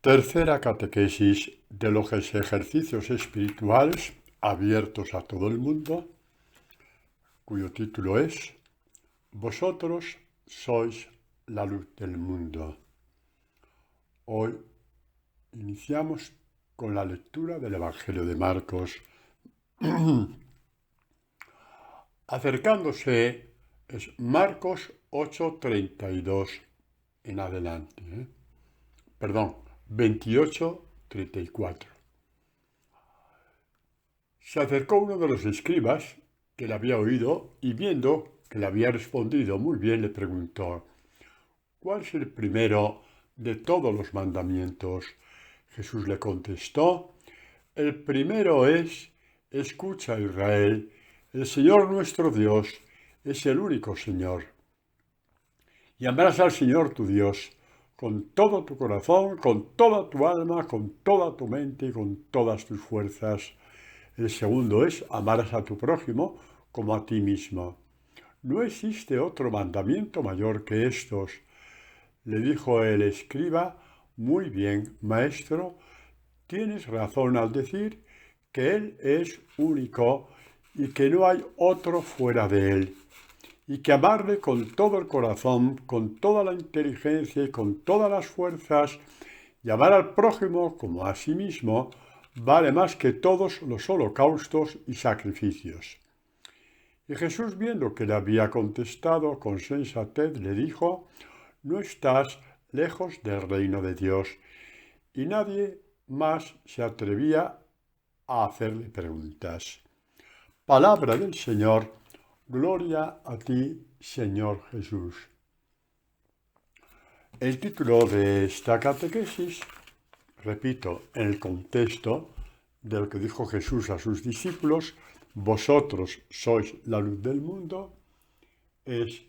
Tercera catequesis de los ejercicios espirituales abiertos a todo el mundo, cuyo título es Vosotros sois la luz del mundo. Hoy iniciamos con la lectura del Evangelio de Marcos. Acercándose es Marcos 8:32 en adelante. 28:34. Se acercó uno de los escribas que le había oído y viendo que le había respondido muy bien le preguntó: ¿cuál es el primero de todos los mandamientos? Jesús le contestó: el primero es: escucha, Israel, el Señor nuestro Dios es el único Señor. Y amarás al Señor tu Dios con todo tu corazón, con toda tu alma, con toda tu mente y con todas tus fuerzas. El segundo es: amarás a tu prójimo como a ti mismo. No existe otro mandamiento mayor que estos. Le dijo el escriba: muy bien, maestro, tienes razón al decir que Él es único y que no hay otro fuera de Él, y que amarle con todo el corazón, con toda la inteligencia y con todas las fuerzas, y amar al prójimo como a sí mismo, vale más que todos los holocaustos y sacrificios. Y Jesús, viendo que le había contestado con sensatez, le dijo: no estás lejos del reino de Dios. Y nadie más se atrevía a hacerle preguntas. Palabra del Señor. Gloria a ti, Señor Jesús. El título de esta catequesis, repito, en el contexto de lo que dijo Jesús a sus discípulos: vosotros sois la luz del mundo, es: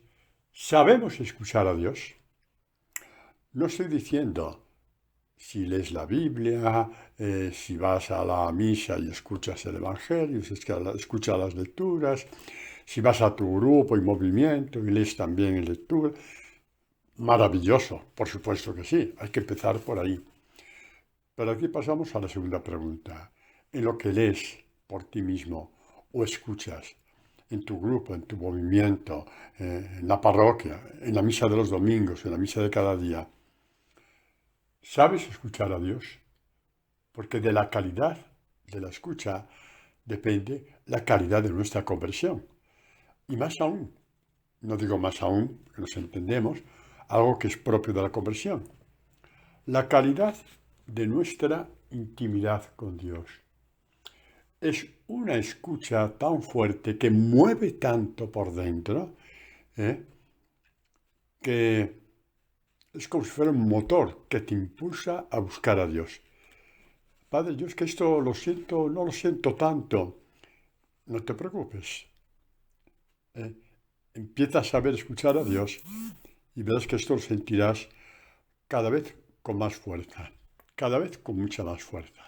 ¿sabemos escuchar a Dios? No estoy diciendo si lees la Biblia, si vas a la misa y escuchas el Evangelio, si escuchas las lecturas, si vas a tu grupo y movimiento y lees también lectura. Maravilloso, por supuesto que sí, hay que empezar por ahí. Pero aquí pasamos a la segunda pregunta. En lo que lees por ti mismo o escuchas, en tu grupo, en tu movimiento, en la parroquia, en la misa de los domingos, en la misa de cada día, ¿sabes escuchar a Dios? Porque de la calidad de la escucha depende la calidad de nuestra conversión. Y más aún, no digo más aún, que nos entendemos, algo que es propio de la conversión: la calidad de nuestra intimidad con Dios. Es una escucha tan fuerte que mueve tanto por dentro, que es como si fuera un motor que te impulsa a buscar a Dios. Padre, yo es que esto lo siento, no lo siento tanto. No te preocupes. Empieza a saber escuchar a Dios y verás que esto lo sentirás cada vez con más fuerza, cada vez con mucha más fuerza.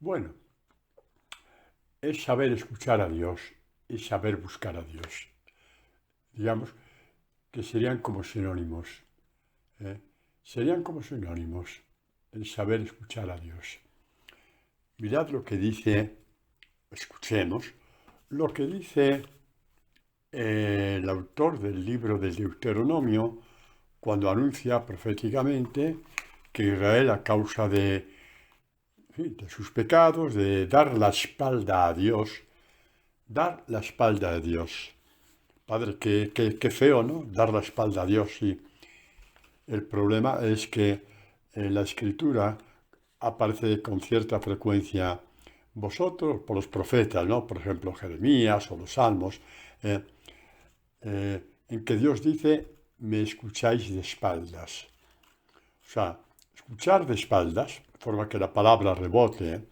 Bueno, es saber escuchar a Dios y saber buscar a Dios. Digamos que serían como sinónimos. Serían como sinónimos el saber escuchar a Dios. Mirad lo que dice, escuchemos, lo que dice el autor del libro del Deuteronomio cuando anuncia proféticamente que Israel, a causa de sus pecados, de dar la espalda a Dios, dar la espalda a Dios. Padre, qué feo, ¿no? Dar la espalda a Dios, sí. El problema es que en la Escritura aparece con cierta frecuencia vosotros, por los profetas, ¿no? Por ejemplo, Jeremías o los Salmos, en que Dios dice: me escucháis de espaldas. O sea, escuchar de espaldas, de forma que la palabra rebote,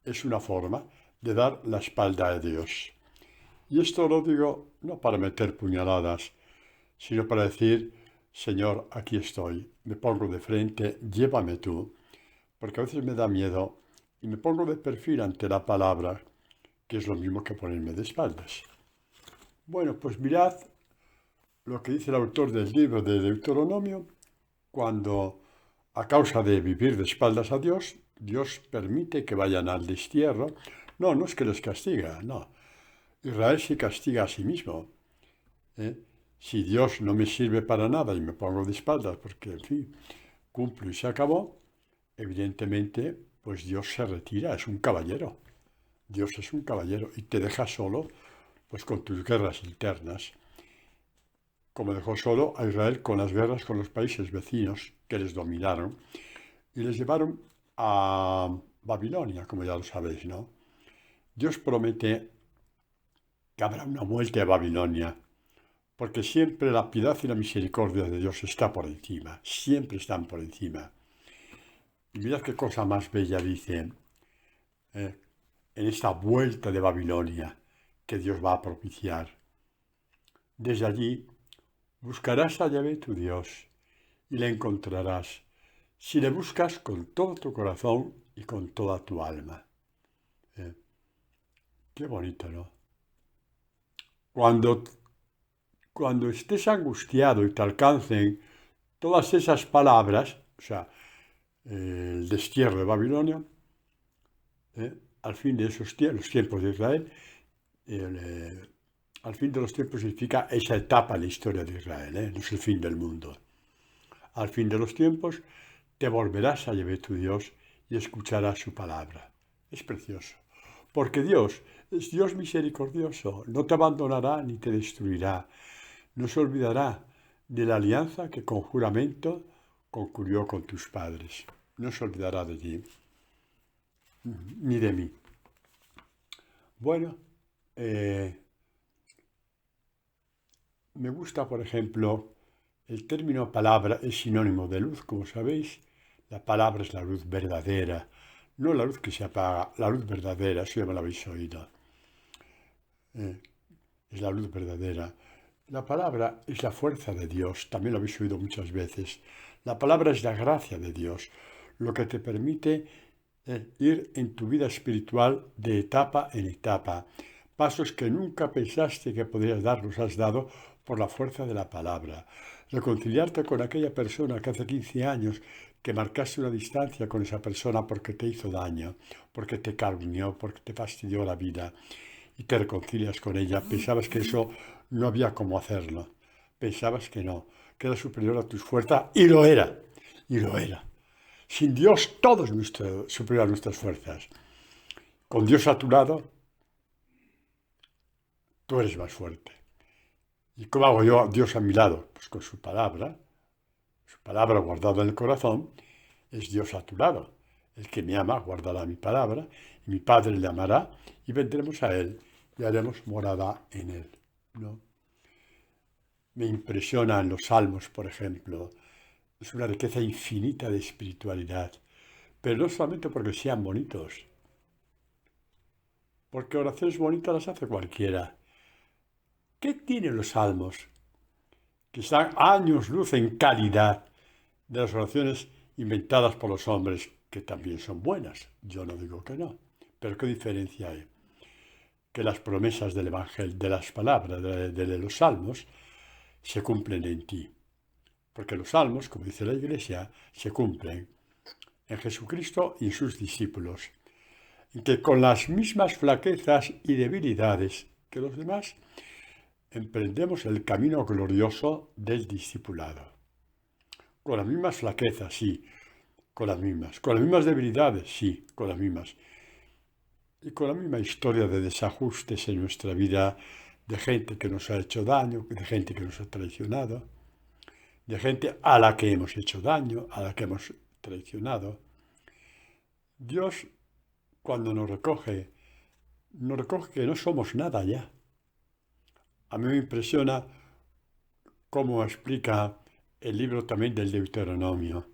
es una forma de dar la espalda a Dios. Y esto lo digo no para meter puñaladas, sino para decir: Señor, aquí estoy, me pongo de frente, llévame tú, porque a veces me da miedo y me pongo de perfil ante la palabra, que es lo mismo que ponerme de espaldas. Bueno, pues mirad lo que dice el autor del libro de Deuteronomio cuando a causa de vivir de espaldas a Dios, Dios permite que vayan al destierro. No, no es que les castiga, no. Israel se castiga a sí mismo. ¿Eh? Si Dios no me sirve para nada y me pongo de espaldas porque, en fin, cumplo y se acabó, evidentemente, pues Dios se retira, es un caballero. Dios es un caballero y te deja solo, pues con tus guerras internas, como dejó solo a Israel con las guerras con los países vecinos que les dominaron y les llevaron a Babilonia, como ya lo sabéis, ¿no? Dios promete que habrá una muerte a Babilonia, porque siempre la piedad y la misericordia de Dios está por encima, siempre están por encima. Y mirad qué cosa más bella dice en esta vuelta de Babilonia que Dios va a propiciar. Desde allí buscarás a Yahvé tu Dios y le encontrarás si le buscas con todo tu corazón y con toda tu alma. Qué bonito, ¿no? Cuando estés angustiado y te alcancen todas esas palabras, o sea, el destierro de Babilonia, al fin de esos los tiempos de Israel, al fin de los tiempos significa esa etapa en la historia de Israel, no es el fin del mundo. Al fin de los tiempos te volverás a Yahvé tu Dios y escucharás su palabra. Es precioso, porque Dios es Dios misericordioso, no te abandonará ni te destruirá, no se olvidará de la alianza que con juramento concluyó con tus padres, no se olvidará de ti, ni de mí. Bueno, me gusta, por ejemplo, el término palabra es sinónimo de luz, como sabéis. La palabra es la luz verdadera, no la luz que se apaga, la luz verdadera, eso ya me lo habéis oído. Es la luz verdadera. La palabra es la fuerza de Dios, también lo habéis oído muchas veces. La palabra es la gracia de Dios, lo que te permite ir en tu vida espiritual de etapa en etapa. Pasos que nunca pensaste que podrías dar, los has dado por la fuerza de la palabra. Reconciliarte con aquella persona que hace 15 años que marcaste una distancia con esa persona porque te hizo daño, porque te calumnió, porque te fastidió la vida y te reconcilias con ella. Pensabas que eso no había cómo hacerlo. Pensabas que no, que era superior a tus fuerzas y lo era, y lo era. Sin Dios todo es superior a nuestras fuerzas. Con Dios a tu lado, tú eres más fuerte. ¿Y cómo hago yo a Dios a mi lado? Pues con su palabra guardada en el corazón, es Dios a tu lado. El que me ama guardará mi palabra, y mi Padre le amará, y vendremos a Él y haremos morada en Él, ¿no? Me impresionan los salmos, por ejemplo. Es una riqueza infinita de espiritualidad, pero no solamente porque sean bonitos, porque oraciones bonitas las hace cualquiera. ¿Qué tienen los salmos? Que están años luz en calidad de las oraciones inventadas por los hombres, que también son buenas. Yo no digo que no, pero ¿qué diferencia hay? Que las promesas del Evangelio, de las palabras de los salmos, se cumplen en ti. Porque los salmos, como dice la Iglesia, se cumplen en Jesucristo y en sus discípulos, y que con las mismas flaquezas y debilidades que los demás, emprendemos el camino glorioso del discipulado. Con las mismas flaquezas, sí, con las mismas debilidades, sí, con las mismas. Y con la misma historia de desajustes en nuestra vida, de gente que nos ha hecho daño, de gente que nos ha traicionado, de gente a la que hemos hecho daño, a la que hemos traicionado. Dios, cuando nos recoge que no somos nada ya. A mí me impresiona cómo explica el libro también del Deuteronomio,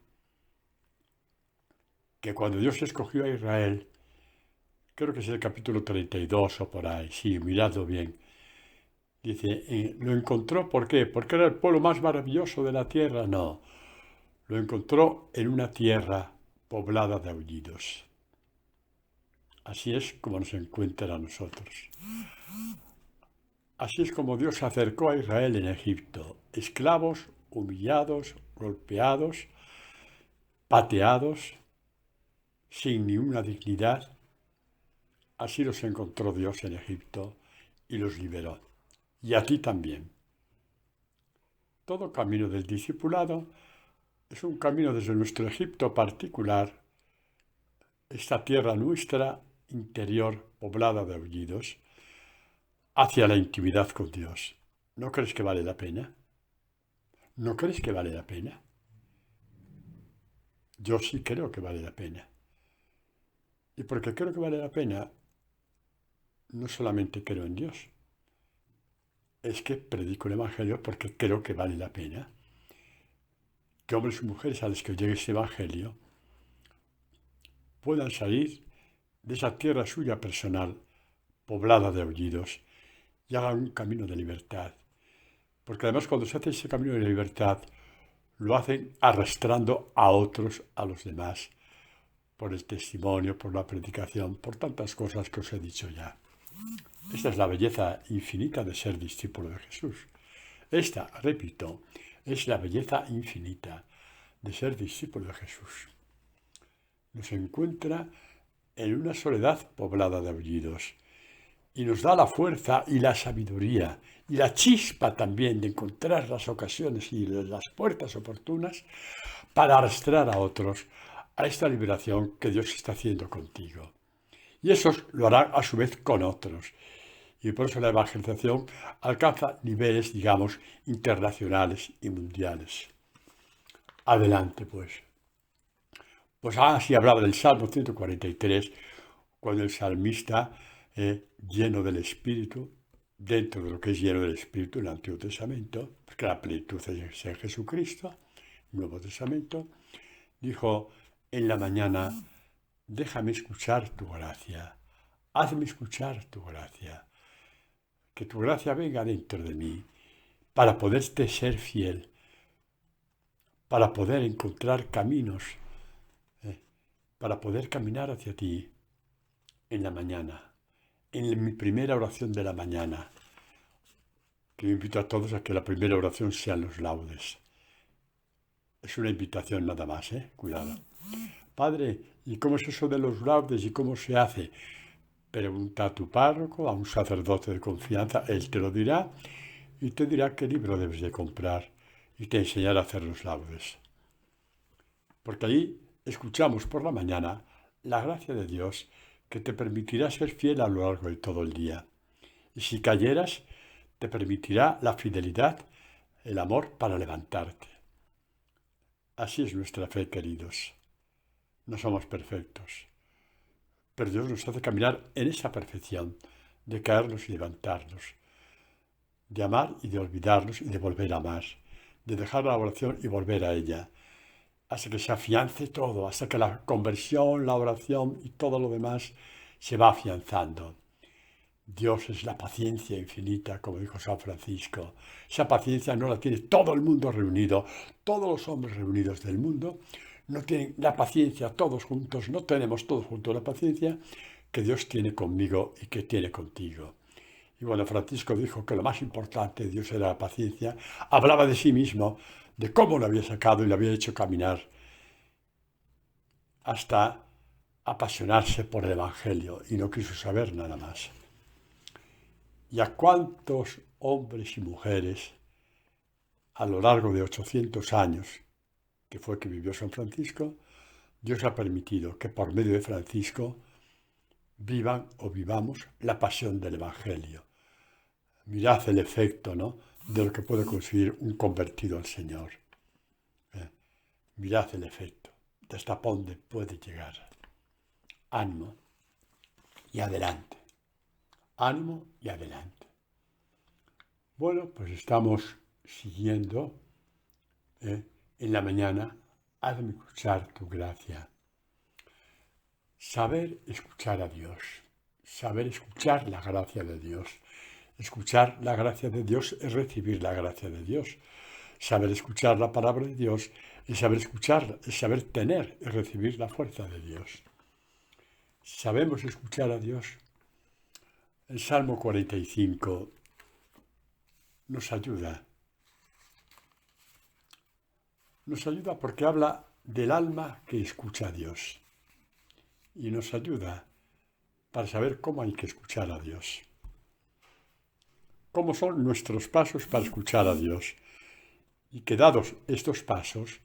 que cuando Dios escogió a Israel, creo que es el capítulo 32 o por ahí, sí, miradlo bien, dice, ¿lo encontró por qué? ¿Porque era el pueblo más maravilloso de la tierra? No, lo encontró en una tierra poblada de aullidos. Así es como nos encuentra a nosotros. Así es como Dios se acercó a Israel en Egipto, esclavos, humillados, golpeados, pateados, sin ninguna dignidad. Así los encontró Dios en Egipto y los liberó. Y a ti también. Todo camino del discipulado es un camino desde nuestro Egipto particular, esta tierra nuestra interior poblada de aullidos, hacia la intimidad con Dios. ¿No crees que vale la pena? ¿No crees que vale la pena? Yo sí creo que vale la pena. Y porque creo que vale la pena, no solamente creo en Dios, es que predico el Evangelio porque creo que vale la pena que hombres y mujeres a los que llegue ese Evangelio puedan salir de esa tierra suya personal, poblada de aullidos, y hagan un camino de libertad. Porque además cuando se hace ese camino de libertad, lo hacen arrastrando a otros, a los demás, por el testimonio, por la predicación, por tantas cosas que os he dicho ya. Esta es la belleza infinita de ser discípulo de Jesús. Esta, repito, es la belleza infinita de ser discípulo de Jesús. Nos encuentra en una soledad poblada de aullidos y nos da la fuerza y la sabiduría y la chispa también de encontrar las ocasiones y las puertas oportunas para arrastrar a otros a esta liberación que Dios está haciendo contigo. Y esos lo harán a su vez con otros. Y por eso la evangelización alcanza niveles, digamos, internacionales y mundiales. Adelante, pues. Pues así hablaba del Salmo 143, cuando el salmista, lleno del Espíritu, dentro de lo que es lleno del Espíritu en el Antiguo Testamento, porque la plenitud es en Jesucristo, Nuevo Testamento, dijo, en la mañana, déjame escuchar tu gracia, hazme escuchar tu gracia, que tu gracia venga dentro de mí, para poderte ser fiel, para poder encontrar caminos, para poder caminar hacia ti en la mañana, en mi primera oración de la mañana, que yo invito a todos a que la primera oración sean los laudes. Es una invitación nada más, cuidado. Padre, ¿y cómo es eso de los laudes y cómo se hace? Pregunta a tu párroco, a un sacerdote de confianza, él te lo dirá y te dirá qué libro debes de comprar y te enseñará a hacer los laudes. Porque ahí escuchamos por la mañana la gracia de Dios que te permitirá ser fiel a lo largo de todo el día. Y si cayeras, te permitirá la fidelidad, el amor para levantarte. Así es nuestra fe, queridos. No somos perfectos, pero Dios nos hace caminar en esa perfección de caernos y levantarnos, de amar y de olvidarnos y de volver a amar, de dejar la oración y volver a ella, hasta que se afiance todo, hasta que la conversión, la oración y todo lo demás se va afianzando. Dios es la paciencia infinita, como dijo San Francisco. Esa paciencia no la tiene todo el mundo reunido, todos los hombres reunidos del mundo no tienen la paciencia todos juntos, no tenemos todos juntos la paciencia que Dios tiene conmigo y que tiene contigo. Y cuando Francisco dijo que lo más importante de Dios era la paciencia, hablaba de sí mismo, de cómo lo había sacado y lo había hecho caminar hasta apasionarse por el Evangelio y no quiso saber nada más. ¿Y a cuántos hombres y mujeres a lo largo de 800 años, que fue que vivió San Francisco, Dios ha permitido que por medio de Francisco vivan o vivamos la pasión del Evangelio? Mirad el efecto, ¿no?, de lo que puede conseguir un convertido al Señor. Mirad el efecto, de hasta dónde puede llegar. Ánimo y adelante. Ánimo y adelante. Bueno, pues estamos siguiendo en la mañana, hazme escuchar tu gracia. Saber escuchar a Dios, saber escuchar la gracia de Dios. Escuchar la gracia de Dios es recibir la gracia de Dios. Saber escuchar la palabra de Dios es saber escucharla, es saber tener y recibir la fuerza de Dios. Sabemos escuchar a Dios. El Salmo 45 nos ayuda. Nos ayuda porque habla del alma que escucha a Dios y nos ayuda para saber cómo hay que escuchar a Dios. Cómo son nuestros pasos para escuchar a Dios. Y que dados estos pasos,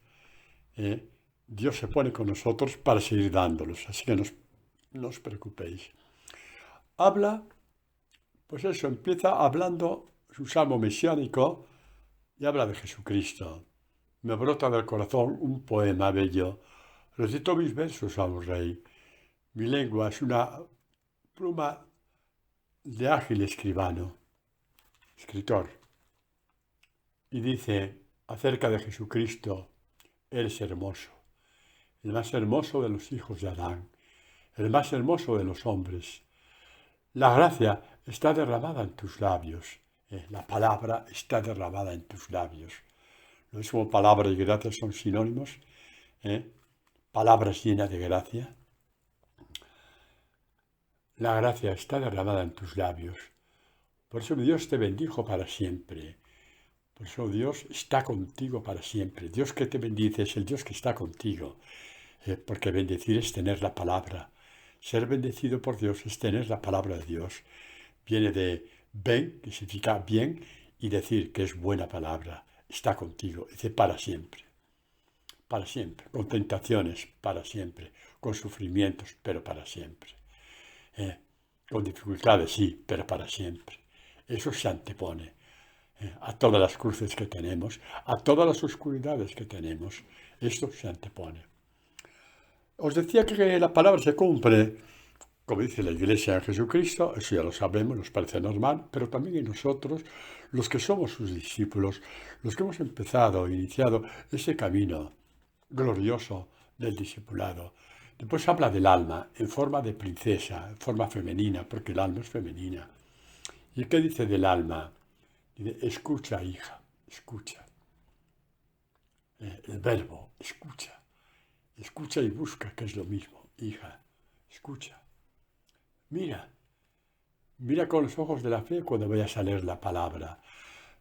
Dios se pone con nosotros para seguir dándolos. Así que no os preocupéis. Habla, pues eso, empieza hablando su salmo mesiánico y habla de Jesucristo. Me brota del corazón un poema bello. Recito mis versos a un rey. Mi lengua es una pluma de ágil escribano, escritor. Y dice acerca de Jesucristo, Él es hermoso, el más hermoso de los hijos de Adán, el más hermoso de los hombres. La gracia está derramada en tus labios, la palabra está derramada en tus labios. Lo mismo palabra y gracia son sinónimos, palabras llenas de gracia. La gracia está derramada en tus labios. Por eso Dios te bendijo para siempre. Por eso Dios está contigo para siempre. Dios que te bendice es el Dios que está contigo. Porque bendecir es tener la palabra. Ser bendecido por Dios es tener la palabra de Dios. Viene de ben, que significa bien, y decir que es buena palabra. Está contigo. Dice para siempre. Para siempre. Con tentaciones, para siempre. Con sufrimientos, pero para siempre. Con dificultades, sí, pero para siempre. Eso se antepone a todas las cruces que tenemos, a todas las oscuridades que tenemos. Esto se antepone. Os decía que la palabra se cumple, como dice la Iglesia en Jesucristo, eso ya lo sabemos, nos parece normal, pero también en nosotros, los que somos sus discípulos, los que hemos iniciado ese camino glorioso del discipulado. Después habla del alma en forma de princesa, en forma femenina, porque el alma es femenina. ¿Y qué dice del alma? Dice, escucha, hija, escucha. El verbo, escucha. Escucha y busca, que es lo mismo. Hija, escucha. Mira con los ojos de la fe cuando vayas a leer la palabra.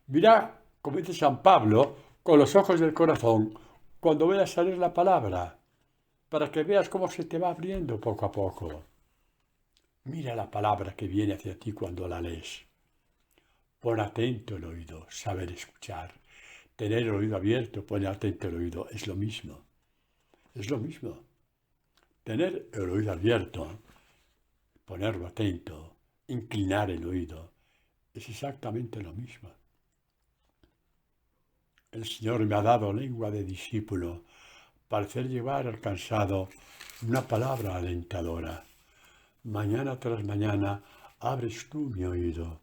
Mira, como dice San Pablo, con los ojos del corazón cuando vayas a leer la palabra, para que veas cómo se te va abriendo poco a poco. Mira la palabra que viene hacia ti cuando la lees. Pon atento el oído, saber escuchar. Tener el oído abierto, poner atento el oído, es lo mismo. Es lo mismo. Tener el oído abierto, ponerlo atento, inclinar el oído, es exactamente lo mismo. El Señor me ha dado lengua de discípulo para hacer llevar al cansado una palabra alentadora. Mañana tras mañana abres tú mi oído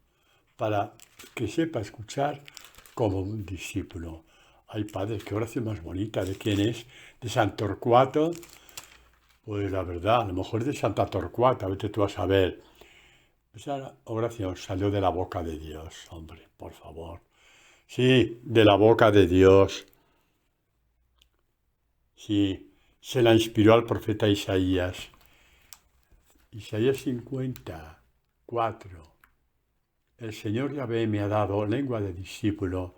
para que sepa escuchar como un discípulo. Ay, Padre, qué oración más bonita. ¿De quién es? ¿De San Torcuato? Pues la verdad, a lo mejor es de Santa Torcuata, vete tú a saber. Esa oración salió de la boca de Dios, hombre, por favor. Sí, de la boca de Dios. Sí, se la inspiró al profeta Isaías. Isaías 54. El Señor Yahvé me ha dado lengua de discípulo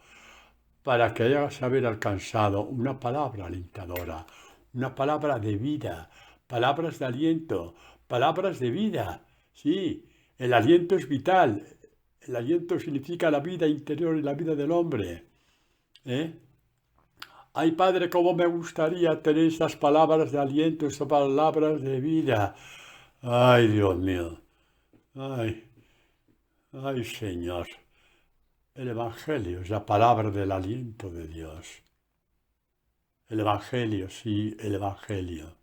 para que haya saber alcanzado una palabra alentadora, una palabra de vida, palabras de aliento, palabras de vida. Sí, el aliento es vital. El aliento significa la vida interior y la vida del hombre. Ay, Padre, cómo me gustaría tener esas palabras de aliento, esas palabras de vida. Ay, Dios mío. Ay, Señor. El Evangelio es la palabra del aliento de Dios. El Evangelio, sí, el Evangelio.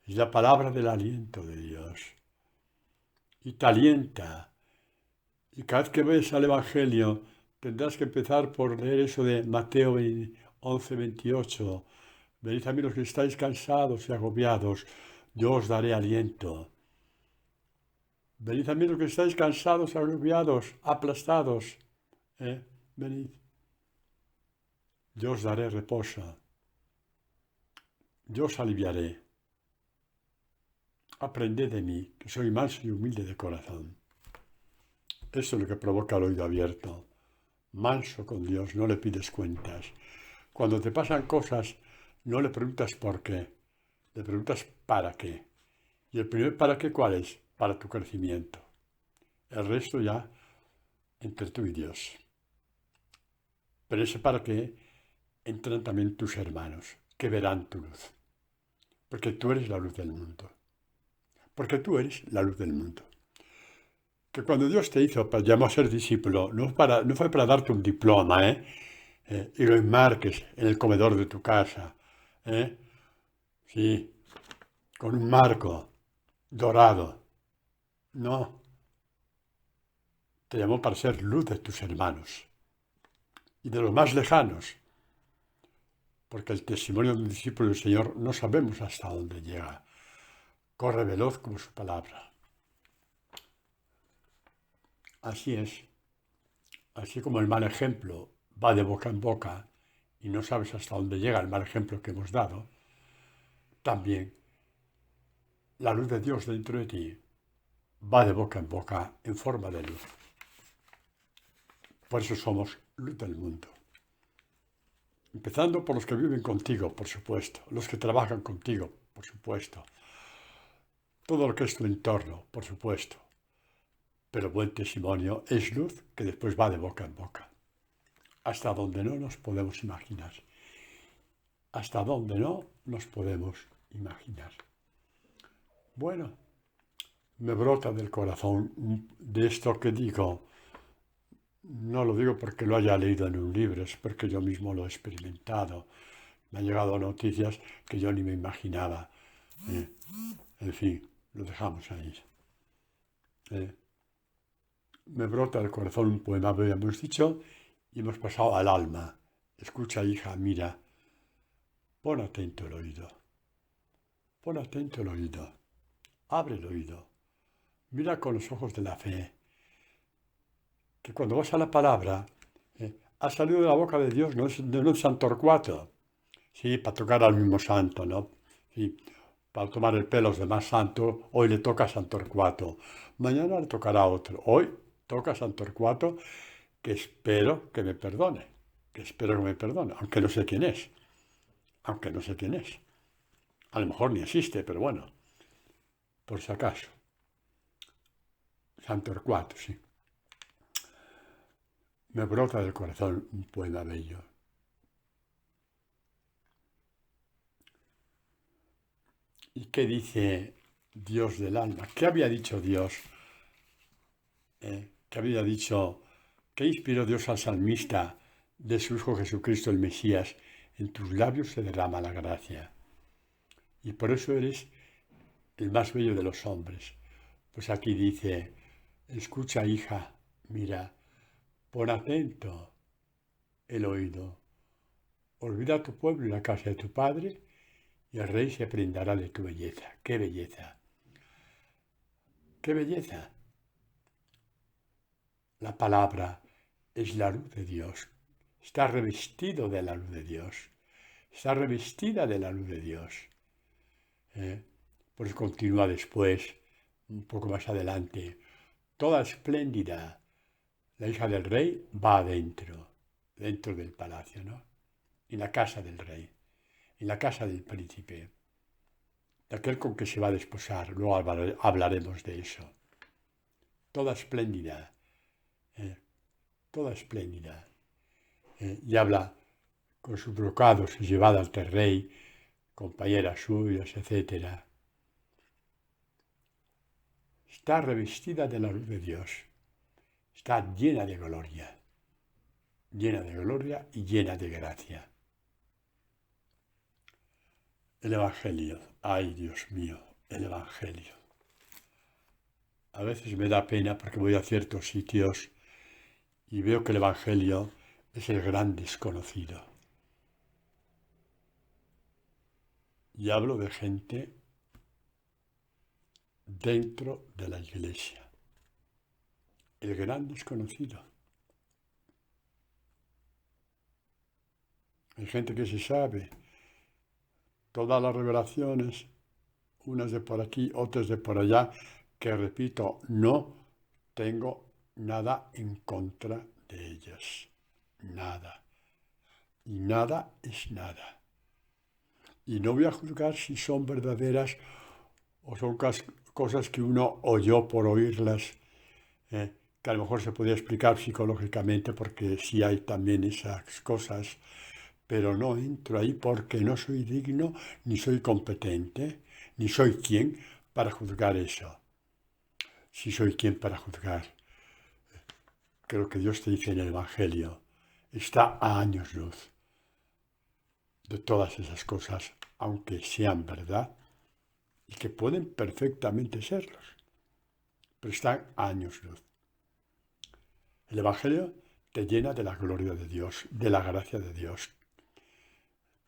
Es la palabra del aliento de Dios. Y te alienta. Y cada vez que ves al Evangelio, tendrás que empezar por leer eso de Mateo 11:28. Venid a mí los que estáis cansados y agobiados, yo os daré aliento. Venid a mí los que estáis cansados, agobiados, aplastados. Venid. Yo os daré reposo. Yo os aliviaré. Aprended de mí, que soy manso y humilde de corazón. Eso es lo que provoca el oído abierto. Manso con Dios, no le pides cuentas. Cuando te pasan cosas, No le preguntas por qué, le preguntas para qué. Y el primer para qué, ¿cuál es? Para tu crecimiento. El resto ya entre tú y Dios. Pero ese para qué entran también tus hermanos, que verán tu luz. Porque tú eres la luz del mundo. Porque tú eres la luz del mundo. Que cuando Dios te hizo, llamó a ser discípulo, no fue para darte un diploma, y lo enmarques en el comedor de tu casa, ¿eh? Sí, con un marco dorado. No, te llamó para ser luz de tus hermanos y de los más lejanos, porque el testimonio de un discípulo del Señor no sabemos hasta dónde llega. Corre veloz como su palabra. Así es. Así como el mal ejemplo va de boca en boca y no sabes hasta dónde llega el mal ejemplo que hemos dado, también la luz de Dios dentro de ti va de boca en boca en forma de luz. Por eso somos luz del mundo. Empezando por los que viven contigo, por supuesto, los que trabajan contigo, por supuesto, todo lo que es tu entorno, por supuesto. Pero buen testimonio es luz que después va de boca en boca, hasta donde no nos podemos imaginar. Hasta donde no nos podemos imaginar. Bueno, me brota del corazón de esto que digo. No lo digo porque lo haya leído en un libro, es porque yo mismo lo he experimentado. Me han llegado noticias que yo ni me imaginaba. En fin, lo dejamos ahí. Me brota del corazón un poema, habíamos dicho, y hemos pasado al alma. Escucha, hija, mira, pon atento el oído. Pon atento el oído. Abre el oído. Mira con los ojos de la fe. Que cuando vas a la palabra, ha salido de la boca de Dios, no es de un San Torcuato. Sí, para tocar al mismo santo, ¿no? Sí, para tomar el pelo a los demás santos, hoy le toca a San Torcuato. Mañana le tocará a otro. Hoy toca a San Torcuato, que espero que me perdone. Que espero que me perdone, aunque no sé quién es. Aunque no sé quién es. A lo mejor ni existe, pero bueno, por si acaso. San Torcuato, sí. Me brota del corazón un poema bello. ¿Y qué dice Dios del alma? ¿Qué había dicho Dios? ¿Qué había dicho? ¿Qué inspiró Dios al salmista de su Hijo Jesucristo el Mesías? En tus labios se derrama la gracia. Y por eso eres el más bello de los hombres. Pues aquí dice, escucha, hija, mira, pon atento el oído. Olvida tu pueblo y la casa de tu padre, y el rey se prendará de tu belleza. ¡Qué belleza! ¡Qué belleza! La palabra es la luz de Dios. Está revestido de la luz de Dios. Está revestida de la luz de Dios. Pues continúa después, un poco más adelante. Toda espléndida, la hija del rey va adentro, dentro del palacio, ¿no? En la casa del rey, en la casa del príncipe, de aquel con que se va a desposar. Luego hablaremos de eso. Toda espléndida, toda espléndida. Y habla con sus brocados y llevada ante el rey, compañeras suyas, etc. Está revestida de la luz de Dios. Está llena de gloria y llena de gracia. El Evangelio, ay Dios mío, el Evangelio. A veces me da pena porque voy a ciertos sitios y veo que el Evangelio es el gran desconocido. Y hablo de gente dentro de la iglesia. El gran desconocido. Hay gente que se sabe todas las revelaciones, unas de por aquí, otras de por allá, que repito, no tengo nada en contra de ellas. Nada. Y nada es nada. Y no voy a juzgar si son verdaderas o son cosas que uno oyó por oírlas, que a lo mejor se podía explicar psicológicamente porque sí hay también esas cosas, pero no entro ahí porque no soy digno, ni soy competente, ni soy quien para juzgar eso. Si soy quien para juzgar, creo que Dios te dice en el Evangelio, está a años luz de todas esas cosas, aunque sean verdad, y que pueden perfectamente serlos, pero están a años luz. El Evangelio te llena de la gloria de Dios, de la gracia de Dios,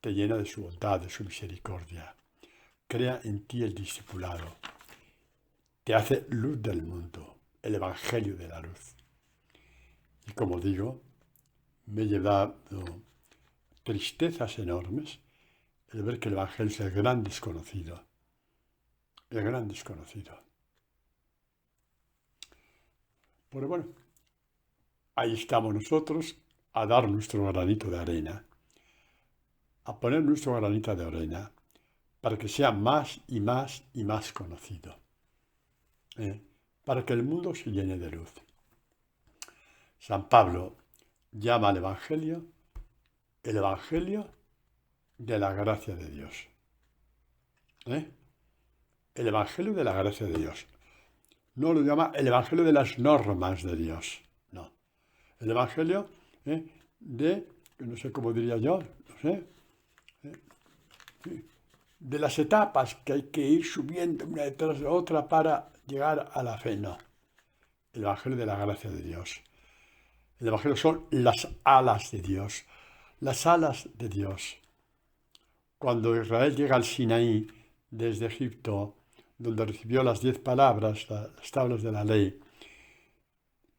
te llena de su bondad, de su misericordia, crea en ti el discipulado, te hace luz del mundo, el Evangelio de la luz. Y como digo, me he llevado tristezas enormes el ver que el Evangelio es el gran desconocido. El gran desconocido. Pero bueno, ahí estamos nosotros a dar nuestro granito de arena, a poner nuestro granito de arena para que sea más y más y más conocido, para que el mundo se llene de luz. San Pablo llama al Evangelio el Evangelio de la gracia de Dios. El Evangelio de la gracia de Dios. No lo llama el Evangelio de las normas de Dios. No. El Evangelio no sé cómo diría yo, no sé, de las etapas que hay que ir subiendo una detrás de otra para llegar a la fe. No. El Evangelio de la gracia de Dios. El Evangelio son las alas de Dios. Las alas de Dios. Cuando Israel llega al Sinaí desde Egipto, donde recibió las 10 palabras, las tablas de la ley,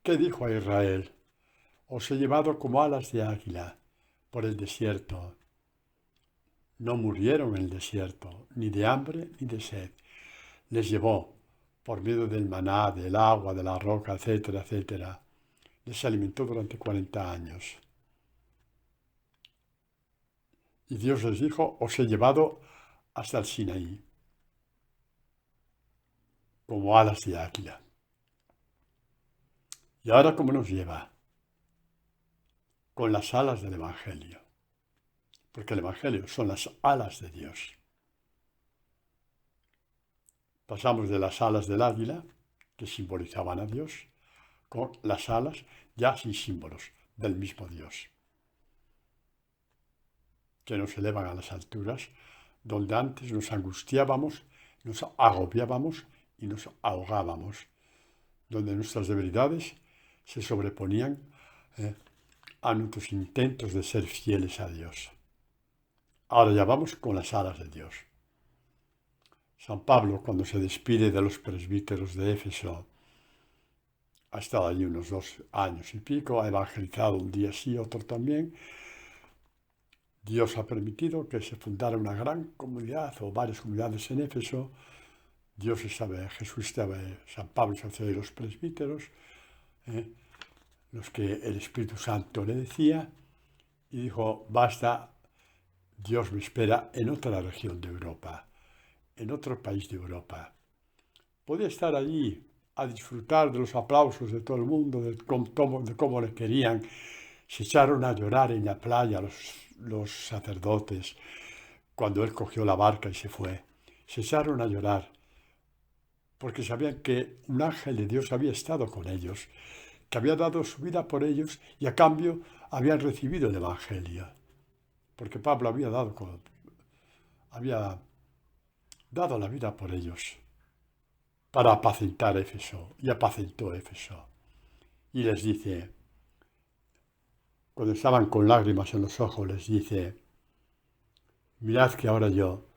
¿qué dijo a Israel? Os he llevado como alas de águila por el desierto. No murieron en el desierto, ni de hambre ni de sed. Les llevó por medio del maná, del agua, de la roca, etcétera, etcétera. Les alimentó durante 40 años. Y Dios les dijo, os he llevado hasta el Sinaí, como alas de águila. ¿Y ahora cómo nos lleva? Con las alas del Evangelio. Porque el Evangelio son las alas de Dios. Pasamos de las alas del águila, que simbolizaban a Dios, con las alas ya sin símbolos del mismo Dios, que nos elevan a las alturas, donde antes nos angustiábamos, nos agobiábamos y nos ahogábamos, donde nuestras debilidades se sobreponían a nuestros intentos de ser fieles a Dios. Ahora ya vamos con las alas de Dios. San Pablo, cuando se despide de los presbíteros de Éfeso, ha estado allí unos 2 años y pico, ha evangelizado un día sí, otro también. Dios ha permitido que se fundara una gran comunidad o varias comunidades en Éfeso. Dios estaba, Jesús estaba, San Pablo se hacía de los presbíteros, los que el Espíritu Santo le decía, y dijo, basta, Dios me espera en otra región de Europa, en otro país de Europa. Podía estar allí a disfrutar de los aplausos de todo el mundo, de cómo le querían. Se echaron a llorar en la playa los sacerdotes cuando él cogió la barca y se fue. Se echaron a llorar porque sabían que un ángel de Dios había estado con ellos, que había dado su vida por ellos y a cambio habían recibido el Evangelio. Porque Pablo había dado la vida por ellos para apacentar Éfeso, y apacentó Éfeso. Y les dice, cuando estaban con lágrimas en los ojos, les dice, mirad que ahora yo,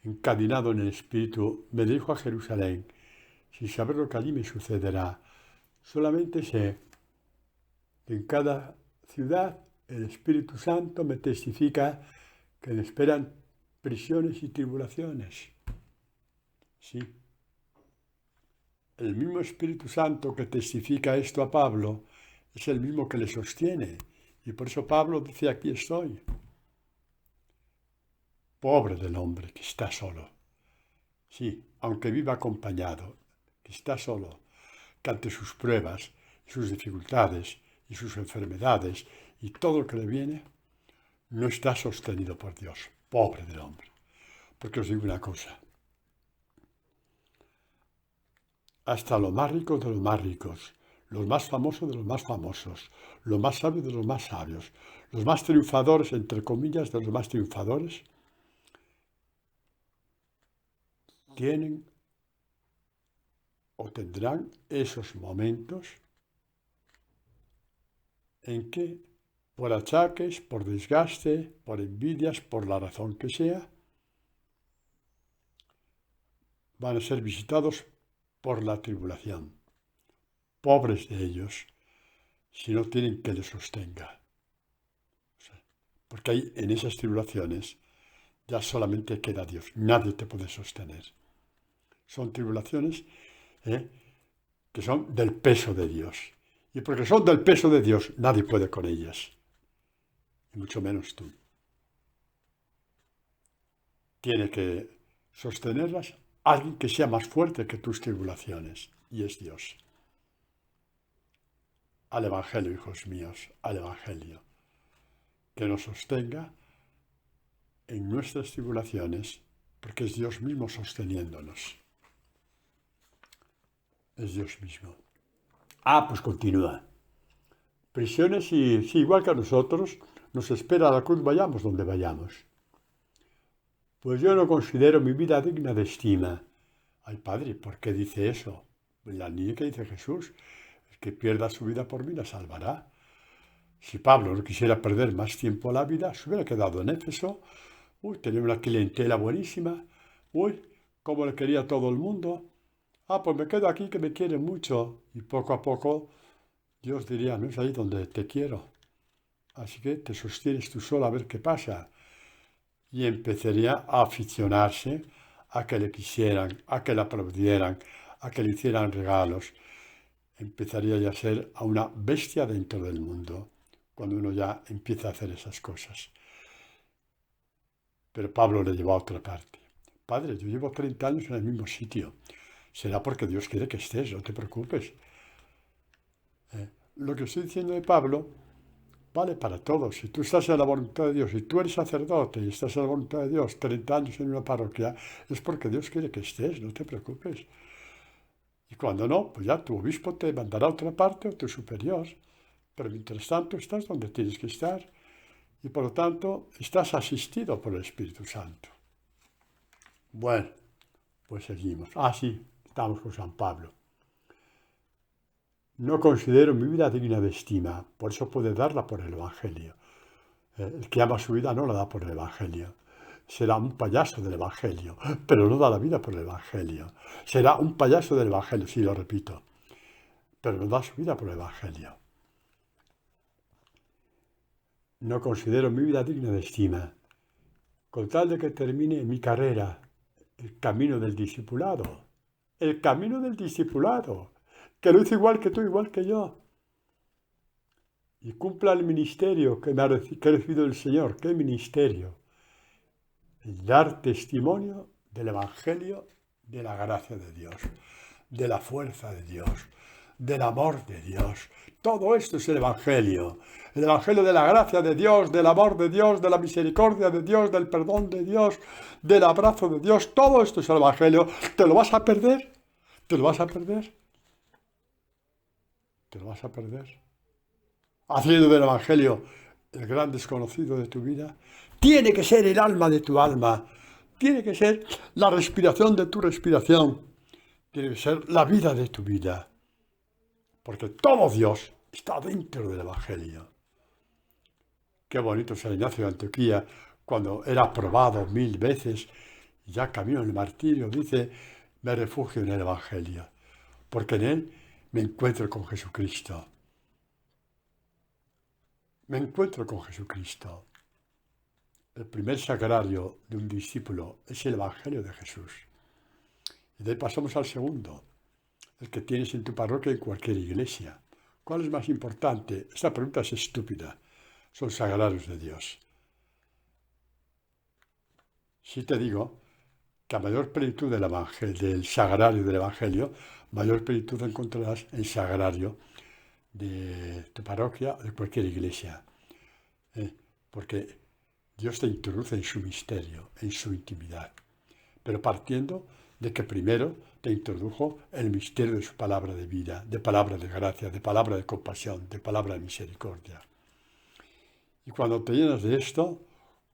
encadenado en el Espíritu, me dirijo a Jerusalén, sin saber lo que allí me sucederá. Solamente sé que en cada ciudad el Espíritu Santo me testifica que me esperan prisiones y tribulaciones. Sí. El mismo Espíritu Santo que testifica esto a Pablo es el mismo que le sostiene. Y por eso Pablo dice, aquí estoy. Pobre del hombre que está solo. Sí, aunque viva acompañado, que está solo, que ante sus pruebas, sus dificultades y sus enfermedades y todo lo que le viene, no está sostenido por Dios. Pobre del hombre. Porque os digo una cosa, hasta los más ricos de los más ricos, los más famosos de los más famosos, los más sabios de los más sabios, los más triunfadores, entre comillas, de los más triunfadores, tienen o tendrán esos momentos en que, por achaques, por desgaste, por envidias, por la razón que sea, van a ser visitados por la tribulación. Pobres de ellos si no tienen que les sostenga. Porque ahí, en esas tribulaciones, ya solamente queda Dios. Nadie te puede sostener. Son tribulaciones que son del peso de Dios. Y porque son del peso de Dios, nadie puede con ellas. Y mucho menos tú. Tiene que sostenerlas alguien que sea más fuerte que tus tribulaciones. Y es Dios. Al Evangelio, hijos míos, al Evangelio. Que nos sostenga en nuestras tribulaciones, porque es Dios mismo sosteniéndonos. Es Dios mismo. Pues continúa. Prisiones y sí, igual que a nosotros, nos espera la cruz, vayamos donde vayamos. Pues yo no considero mi vida digna de estima. Ay, Padre, ¿por qué dice eso? La niña que dice Jesús, el que pierda su vida por mí la salvará. Si Pablo no quisiera perder más tiempo a la vida, se hubiera quedado en Éfeso. Tenía una clientela buenísima. Cómo le quería todo el mundo. Pues me quedo aquí que me quiere mucho. Y poco a poco Dios diría, no es ahí donde te quiero. Así que te sostienes tú solo a ver qué pasa. Y empezaría a aficionarse a que le quisieran, a que le aplaudieran, a que le hicieran regalos. Empezaría ya a ser a una bestia dentro del mundo, cuando uno ya empieza a hacer esas cosas. Pero Pablo le llevó a otra parte. Padre, yo llevo 30 años en el mismo sitio. Será porque Dios quiere que estés, no te preocupes. Lo que estoy diciendo de Pablo vale para todos. Si tú estás en la voluntad de Dios, si tú eres sacerdote y estás en la voluntad de Dios 30 años en una parroquia, es porque Dios quiere que estés, no te preocupes. Y cuando no, pues ya tu obispo te mandará a otra parte o tu superior. Pero mientras tanto estás donde tienes que estar y por lo tanto estás asistido por el Espíritu Santo. Bueno, pues seguimos. Sí, estamos con San Pablo. No considero mi vida digna de estima, por eso puede darla por el Evangelio. El que ama su vida no la da por el Evangelio. Será un payaso del Evangelio, pero no da la vida por el Evangelio. Será un payaso del Evangelio, sí, lo repito, pero no da su vida por el Evangelio. No considero mi vida digna de estima, con tal de que termine mi carrera, el camino del discipulado. El camino del discipulado, que lo hizo igual que tú, igual que yo. Y cumpla el ministerio que he recibido del Señor. ¿Qué ministerio? El dar testimonio del Evangelio, de la gracia de Dios, de la fuerza de Dios, del amor de Dios. Todo esto es el Evangelio. El Evangelio de la gracia de Dios, del amor de Dios, de la misericordia de Dios, del perdón de Dios, del abrazo de Dios. Todo esto es el Evangelio. ¿Te lo vas a perder? ¿Te lo vas a perder? ¿Te lo vas a perder? Haciendo del Evangelio el gran desconocido de tu vida. Tiene que ser el alma de tu alma. Tiene que ser la respiración de tu respiración. Tiene que ser la vida de tu vida. Porque todo Dios está dentro del Evangelio. Qué bonito San Ignacio de Antioquía, cuando era probado 1000 veces y ya camino en el martirio, dice, me refugio en el Evangelio, porque en él me encuentro con Jesucristo. Me encuentro con Jesucristo. El primer sagrario de un discípulo es el Evangelio de Jesús. Y de ahí pasamos al segundo, el que tienes en tu parroquia en cualquier iglesia. ¿Cuál es más importante? Esta pregunta es estúpida. Son sagrarios de Dios. Si te digo que a mayor plenitud del evangelio, del sagrario del Evangelio, mayor plenitud encontrarás en sagrario de tu parroquia o de cualquier iglesia. Porque Dios te introduce en su misterio, en su intimidad, pero partiendo de que primero te introdujo el misterio de su palabra de vida, de palabra de gracia, de palabra de compasión, de palabra de misericordia. Y cuando te llenas de esto,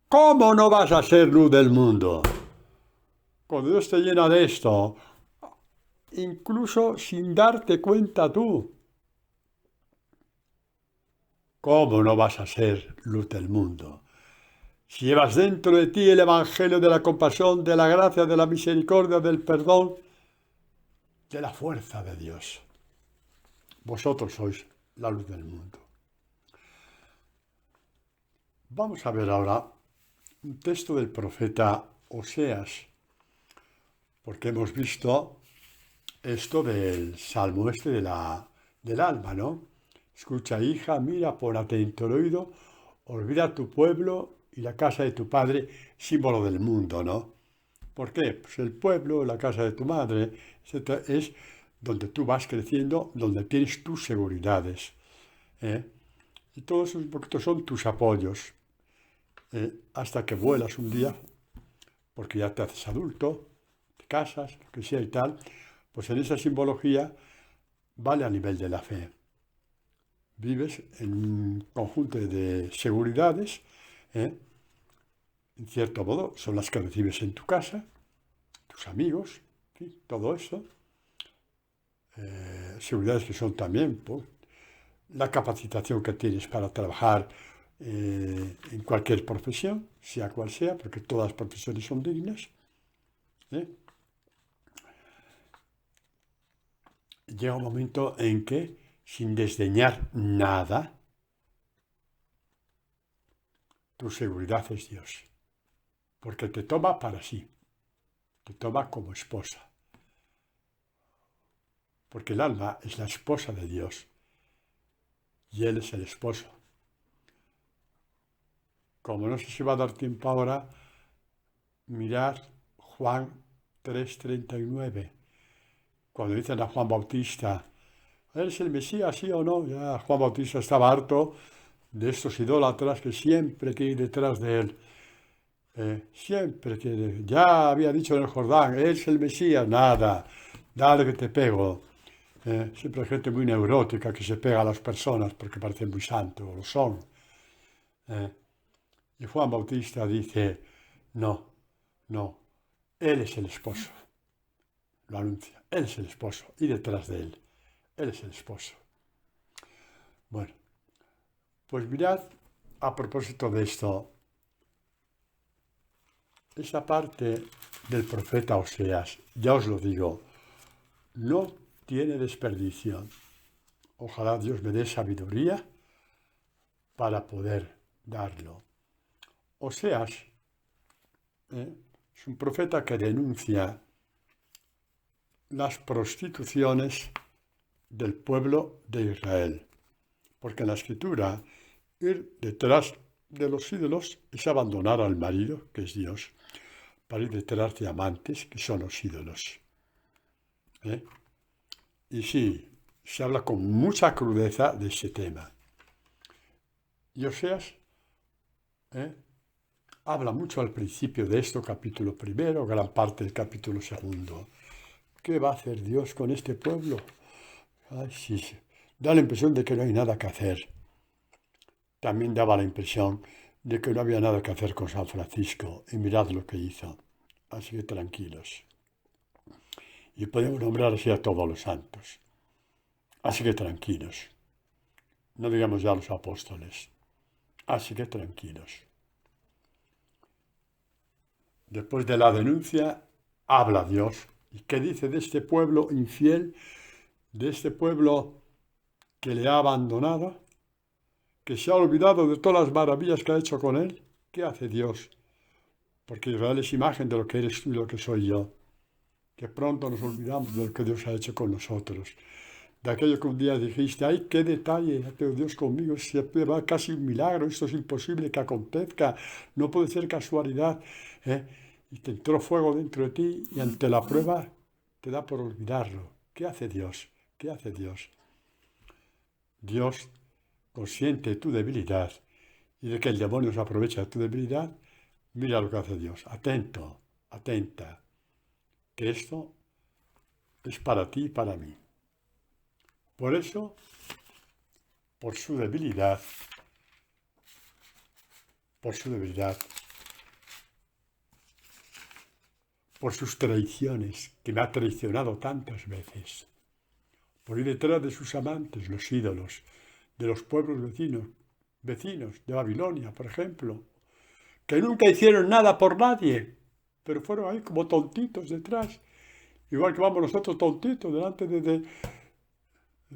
¿cómo no vas a ser luz del mundo? Cuando Dios te llena de esto, incluso sin darte cuenta tú, ¿cómo no vas a ser luz del mundo? Si llevas dentro de ti el Evangelio de la compasión, de la gracia, de la misericordia, del perdón, de la fuerza de Dios. Vosotros sois la luz del mundo. Vamos a ver ahora un texto del profeta Oseas, porque hemos visto esto del salmo del alma, ¿no? Escucha, hija, mira, pon atento el oído, olvida tu pueblo y la casa de tu padre, símbolo del mundo, ¿no? ¿Por qué? Pues el pueblo, la casa de tu madre, etcétera, es donde tú vas creciendo, donde tienes tus seguridades. ¿eh? Y todos esos poquitos son tus apoyos. Hasta que vuelas un día, porque ya te haces adulto, te casas, lo que sea y tal, pues en esa simbología vale a nivel de la fe. Vives en un conjunto de seguridades, en cierto modo, son las que recibes en tu casa, tus amigos, ¿sí? Todo eso. Seguridades que son también pues, la capacitación que tienes para trabajar en cualquier profesión, sea cual sea, porque todas las profesiones son dignas. Llega un momento en que, sin desdeñar nada, tu seguridad es Dios, porque te toma para sí, te toma como esposa, porque el alma es la esposa de Dios y Él es el esposo. Como no sé si va a dar tiempo ahora, mirar Juan 3:39, cuando dicen a Juan Bautista, ¿eres el Mesías, sí o no? Ya Juan Bautista estaba harto de estos idólatras que siempre quieren ir detrás de él. Siempre quiere. Ya había dicho en el Jordán, ¿eres el Mesías? Nada, dale que te pego. Siempre hay gente muy neurótica que se pega a las personas porque parecen muy santos, o lo son. Y Juan Bautista dice, no, no, Él es el esposo. Lo anuncia, Él es el esposo, y detrás de Él, Él es el esposo. Bueno, pues mirad, a propósito de esto, esa parte del profeta Oseas, ya os lo digo, no tiene desperdicio. Ojalá Dios me dé sabiduría para poder darlo. Oseas es un profeta que denuncia las prostituciones del pueblo de Israel. Porque en la escritura, ir detrás de los ídolos es abandonar al marido, que es Dios, para ir detrás de amantes, que son los ídolos. Y sí, se habla con mucha crudeza de ese tema. Y Oseas habla mucho al principio de esto, capítulo primero, gran parte del capítulo segundo. ¿Qué va a hacer Dios con este pueblo? Ay, sí, da la impresión de que no hay nada que hacer. También daba la impresión de que no había nada que hacer con San Francisco, y mirad lo que hizo. Así que tranquilos. Y podemos nombrar así a todos los santos. Así que tranquilos. No digamos ya a los apóstoles. Así que tranquilos. Después de la denuncia, habla Dios. ¿Y qué dice de este pueblo infiel? De este pueblo que le ha abandonado, que se ha olvidado de todas las maravillas que ha hecho con él. ¿Qué hace Dios? Porque Israel es imagen de lo que eres tú y lo que soy yo. Que pronto nos olvidamos de lo que Dios ha hecho con nosotros. De aquello que un día dijiste, ¡ay, qué detalle! Pero Dios conmigo, va casi un milagro, esto es imposible que acontezca, no puede ser casualidad. y te entró fuego dentro de ti y ante la prueba te da por olvidarlo. ¿Qué hace Dios? ¿Qué hace Dios? Dios, consciente de tu debilidad y de que el demonio se aprovecha de tu debilidad, mira lo que hace Dios. Atento, atenta, que esto es para ti y para mí. Por eso, por su debilidad, por sus traiciones, que me ha traicionado tantas veces, por ir detrás de sus amantes, los ídolos, de los pueblos vecinos de Babilonia, por ejemplo, que nunca hicieron nada por nadie, pero fueron ahí como tontitos detrás, igual que vamos nosotros tontitos delante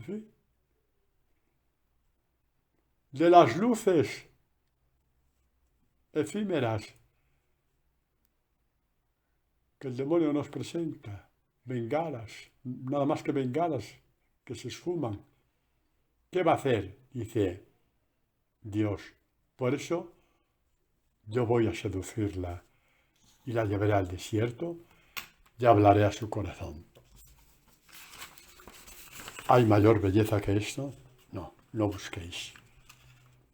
¿sí?, de las luces efímeras que el demonio nos presenta, bengalas, nada más que bengalas que se esfuman. ¿Qué va a hacer? Dice Dios. Por eso yo voy a seducirla y la llevaré al desierto y hablaré a su corazón. ¿Hay mayor belleza que esto? No, no busquéis.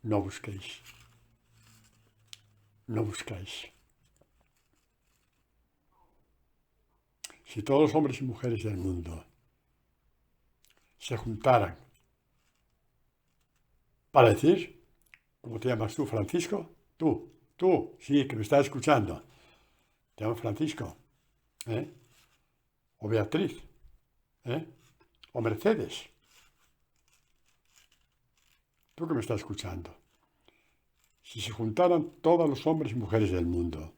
No busquéis. No buscáis. Si todos los hombres y mujeres del mundo se juntaran para decir, ¿cómo te llamas tú, Francisco? Tú, sí, que me estás escuchando. Te llamas Francisco, ¿eh? O Beatriz, ¿eh? O Mercedes. Tú que me estás escuchando. Si se juntaran todos los hombres y mujeres del mundo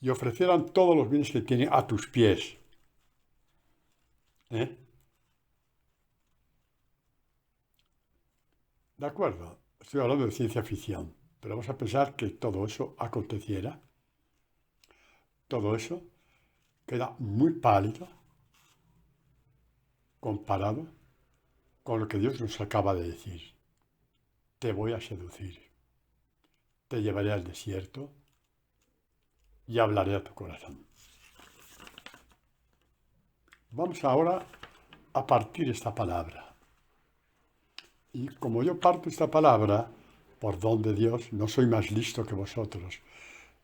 y ofrecieran todos los bienes que tienen a tus pies, ¿eh? De acuerdo, estoy hablando de ciencia ficción, pero vamos a pensar que todo eso aconteciera. Todo eso queda muy pálido comparado con lo que Dios nos acaba de decir. Te voy a seducir, te llevaré al desierto y hablaré a tu corazón. Vamos ahora a partir esta palabra. Y como yo parto esta palabra, por don de Dios, no soy más listo que vosotros.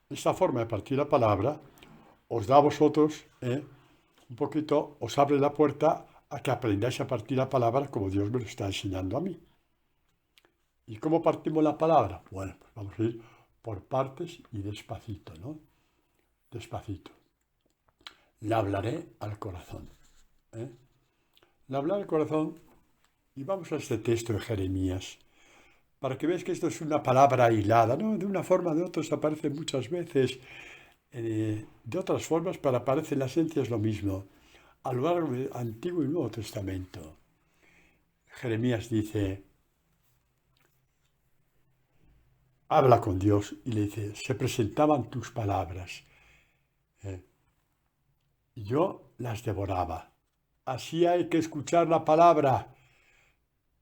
Esta forma de partir la palabra os da a vosotros, un poquito, os abre la puerta a que aprendáis a partir la palabra como Dios me lo está enseñando a mí. ¿Y cómo partimos la palabra? Bueno, pues vamos a ir por partes y despacito, ¿no? Despacito. Le hablaré al corazón. Le hablaré al corazón y vamos a este texto de Jeremías, para que veáis que esto es una palabra hilada, ¿no? De una forma o de otra aparece muchas veces, de otras formas, pero aparece en la esencia es lo mismo, a lo largo del Antiguo y Nuevo Testamento. Jeremías dice, habla con Dios y le dice, se presentaban tus palabras. Y yo las devoraba. Así hay que escuchar la palabra,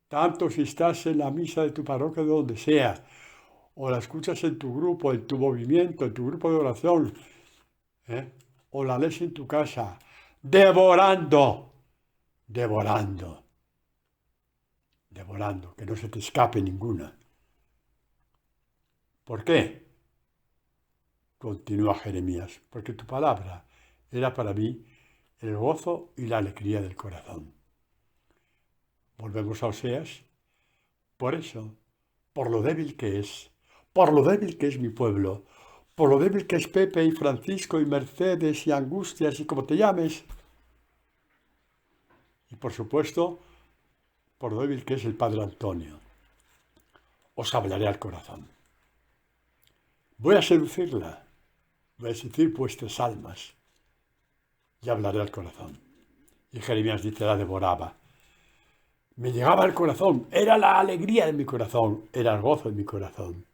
tanto si estás en la misa de tu parroquia, de donde sea, o la escuchas en tu grupo, en tu movimiento, en tu grupo de oración, o la lees en tu casa, devorando, que no se te escape ninguna. ¿Por qué? Continúa Jeremías, porque tu palabra era para mí el gozo y la alegría del corazón. Volvemos a Oseas. Por eso, por lo débil que es mi pueblo, por lo débil que es Pepe y Francisco y Mercedes y Angustias y como te llames, y por supuesto, por lo débil que es el Padre Antonio, os hablaré al corazón. Voy a seducirla, voy a seducir vuestras almas y hablaré al corazón. Y Jeremías dice, la devoraba. Me llegaba al corazón, era la alegría de mi corazón, era el gozo de mi corazón.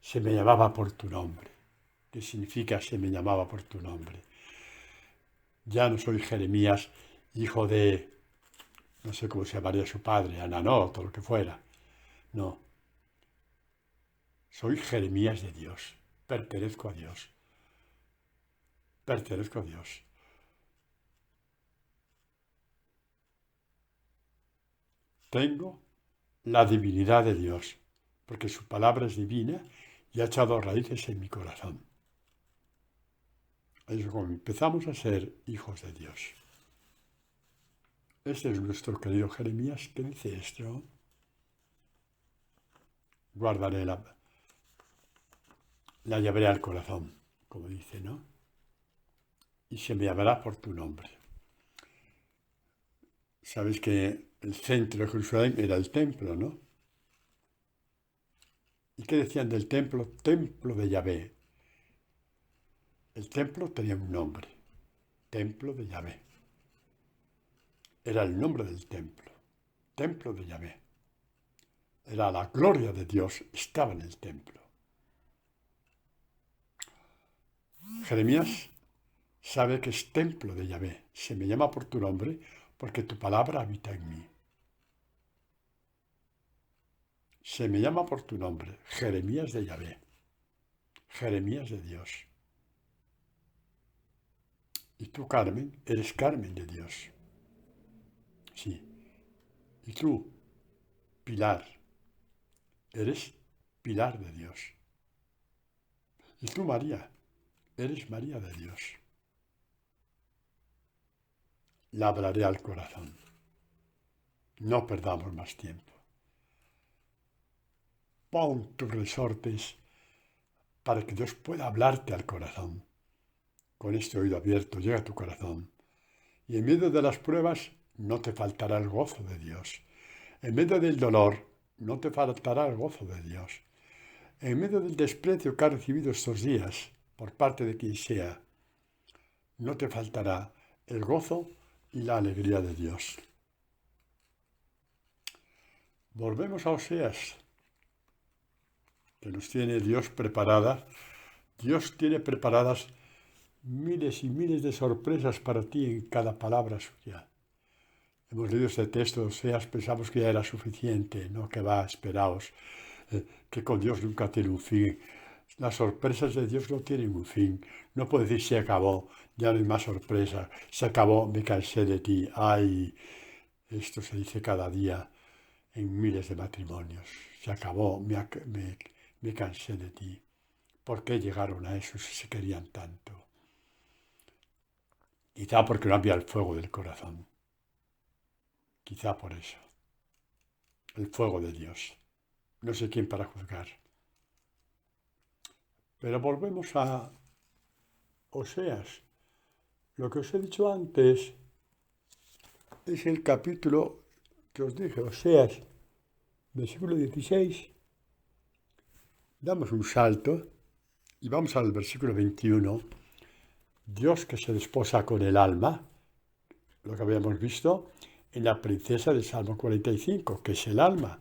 Se me llamaba por tu nombre. ¿Qué significa se me llamaba por tu nombre? Ya no soy Jeremías, hijo de, no sé cómo se llamaría su padre, Ananot o lo que fuera. No. Soy Jeremías de Dios, pertenezco a Dios. pertenezco a Dios. Tengo la divinidad de Dios, porque su palabra es divina y ha echado raíces en mi corazón. Es como empezamos a ser hijos de Dios. Este es nuestro querido Jeremías que dice esto. Guardaré la llevaré al corazón, como dice, ¿no? Y se me llamará por tu nombre. Sabes que el centro de Jerusalén era el templo, ¿no? ¿Y qué decían del templo? Templo de Yahvé. El templo tenía un nombre. Templo de Yahvé. Era el nombre del templo. Templo de Yahvé. Era la gloria de Dios, estaba en el templo. Jeremías sabe que es templo de Yahvé. Se me llama por tu nombre porque tu palabra habita en mí. Se me llama por tu nombre, Jeremías de Yahvé. Jeremías de Dios. Y tú, Carmen, eres Carmen de Dios. Sí. Y tú, Pilar, eres Pilar de Dios. Y tú, María, eres María de Dios. La hablaré al corazón. No perdamos más tiempo. Pon tus resortes para que Dios pueda hablarte al corazón. Con este oído abierto llega a tu corazón. Y en medio de las pruebas no te faltará el gozo de Dios. En medio del dolor no te faltará el gozo de Dios. En medio del desprecio que has recibido estos días por parte de quien sea, no te faltará el gozo y la alegría de Dios. Volvemos a Oseas, que nos tiene Dios preparadas. Dios tiene preparadas miles y miles de sorpresas para ti en cada palabra suya. Hemos leído este texto de Oseas, pensamos que ya era suficiente, no, que va, esperaos, que con Dios nunca tiene un fin. Las sorpresas de Dios no tienen un fin. No puede decir se acabó, ya no hay más sorpresas, se acabó, me cansé de ti. Ay, esto se dice cada día en miles de matrimonios. Se acabó, me cansé de ti. ¿Por qué llegaron a eso si se querían tanto? Quizá porque no había el fuego del corazón. Quizá por eso. El fuego de Dios. No sé quién para juzgar. Pero volvemos a Oseas. Lo que os he dicho antes es el capítulo que os dije, Oseas, versículo 16. Damos un salto y vamos al versículo 21. Dios que se desposa con el alma, lo que habíamos visto en la princesa del Salmo 45, que es el alma.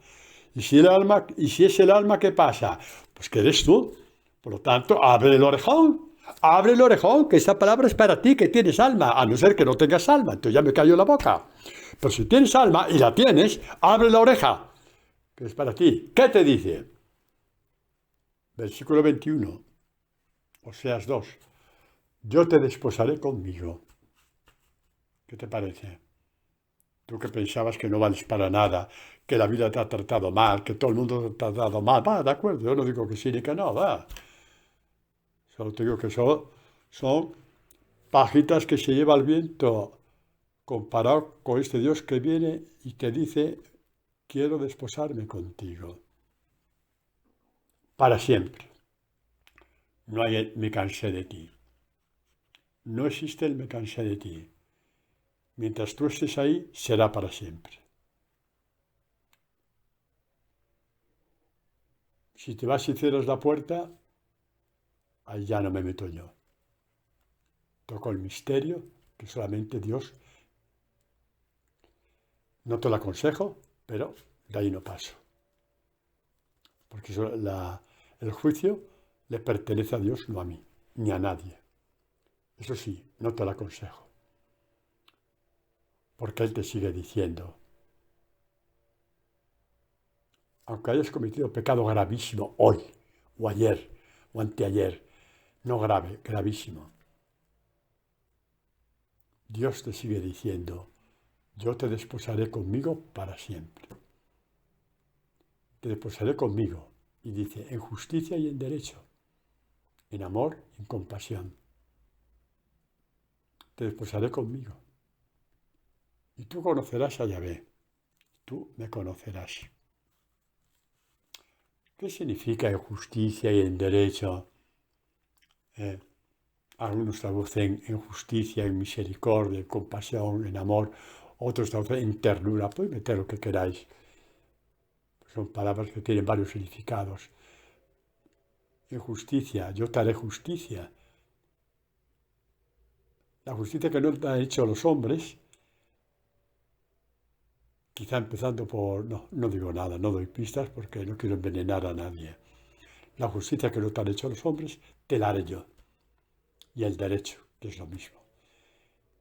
Y si es el alma, ¿qué pasa? Pues que eres tú. Por lo tanto, abre el orejón, que esa palabra es para ti, que tienes alma, a no ser que no tengas alma, entonces ya me cayó la boca. Pero si tienes alma y la tienes, abre la oreja, que es para ti. ¿Qué te dice? Versículo 21, Oseas 2. Yo te desposaré conmigo. ¿Qué te parece? Tú que pensabas que no vales para nada, que la vida te ha tratado mal, que todo el mundo te ha tratado mal. Va, de acuerdo, yo no digo que sí ni que no, va. Solo te digo que son pajitas que se lleva el viento comparado con este Dios que viene y te dice, quiero desposarme contigo. Para siempre. No hay el me cansé de ti. No existe el me cansé de ti. Mientras tú estés ahí, será para siempre. Si te vas y cierras la puerta, ahí ya no me meto yo. Toco el misterio que solamente Dios. No te lo aconsejo, pero de ahí no paso. Porque el juicio le pertenece a Dios, no a mí, ni a nadie. Eso sí, no te lo aconsejo. Porque Él te sigue diciendo, aunque hayas cometido pecado gravísimo hoy, o ayer, o anteayer, no grave, gravísimo, Dios te sigue diciendo, yo te desposaré conmigo para siempre. Te desposaré conmigo. Y dice, en justicia y en derecho, en amor y en compasión. Te desposaré conmigo. Y tú conocerás a Yahvé. Tú me conocerás. ¿Qué significa en justicia y en derecho? Algunos traducen en justicia, en misericordia, en compasión, en amor. Otros traducen en ternura. Podéis meter lo que queráis. Son palabras que tienen varios significados. En justicia, yo te haré justicia. La justicia que no han hecho los hombres, quizá empezando por... No digo nada, no doy pistas porque no quiero envenenar a nadie. La justicia que no te han hecho los hombres, te la haré yo. Y el derecho, que es lo mismo.